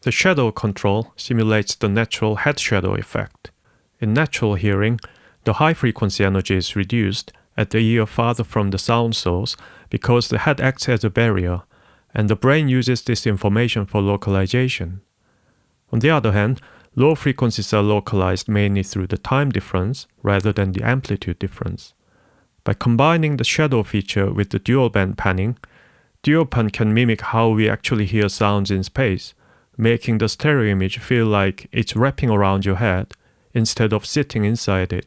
The shadow control simulates the natural head shadow effect. In natural hearing, the high-frequency energy is reduced at the ear farther from the sound source because the head acts as a barrier, and the brain uses this information for localization. On the other hand, low frequencies are localized mainly through the time difference rather than the amplitude difference. By combining the shadow feature with the dual-band panning, DUOPAN can mimic how we actually hear sounds in space, making the stereo image feel like it's wrapping around your head instead of sitting inside it.